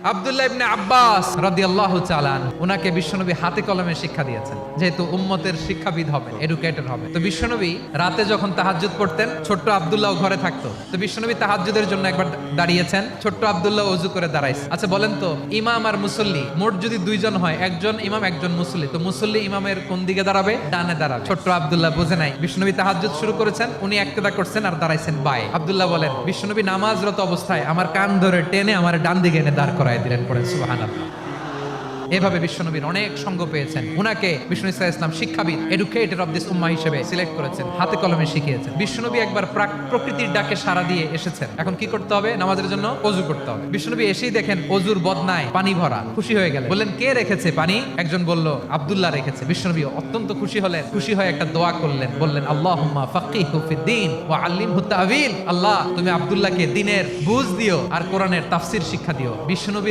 আব্দুল্লাহ ইবনে আব্বাস রাদিয়াল্লাহু তাআলা উনাকে বিশ্বনবী হাতে কলমে শিক্ষা দিয়েছেন, যেহেতু উম্মতের শিক্ষাবিদ হবে, এডুকেটর হবে। তো বিশ্বনবী রাতে যখন তাহাজ্জুদ পড়তেন, ছোট্ট আব্দুল্লাহ ঘরে থাকতো। তো বিশ্বনবী তাহাজ্জুদের জন্য একবার দাঁড়িয়েছেন, ছোট্ট আব্দুল্লাহ ওযু করে দাঁড়াইছে। আচ্ছা বলেন তো, ইমাম আর মুসল্লি মোট যদি দুইজন হয়, একজন ইমাম একজন মুসল্লি, তো মুসল্লি ইমামের কোন দিকে দাঁড়াবে? ডানে দাঁড়াবে। ছোট্ট আব্দুল্লাহ বোঝে নাই, বিশ্বনবী তাহাজ্জুদ শুরু করেছেন, উনি একতেদা করছেন আর দাঁড়াইছেন বায়ে। আব্দুল্লাহ বলেন, বিশ্বনবী নামাজরত অবস্থায় আমার কান ধরে টেনে আমার ডান দিকে এনে দাঁড় করায় দিলেন। পড়েন সুবহানাল্লাহ। এভাবে বিশ্বনবীর অনেক সঙ্গ পেয়েছেন। উনাকে বিষ্ণু ইসলাম শিক্ষাবিদ, এডুকেটর অফ দিস উম্মাহ হিসেবে সিলেক্ট করেছেন, হাতে কলমে শিখিয়েছেন। বিশ্বনবী একবার প্রকৃতির ডাকে সাড়া দিয়ে এসেছেন। এখন কি করতে হবে? নামাজের জন্য ওযু করতে হবে। বিশ্বনবী এসেই দেখেন ওযুর বদনায় পানি ভরা, খুশি হয়ে গেলেন। বললেন, কে রেখেছে পানি? একজন বলল, আব্দুল্লাহ রেখেছে। বিশ্বনবী অত্যন্ত খুশি হলেন, খুশি হয়ে একটা দোয়া করলেন, বললেন, আল্লাহুম্মা ফাক্কিহু ফিদ্দীন ওয়া আল্লিমহু তা'ওয়ীল। আল্লাহ, তুমি আব্দুল্লাহকে দ্বীনের বুঝ দিও আর কোরআনের তাফসীর শিক্ষা দিও। বিশ্বনবী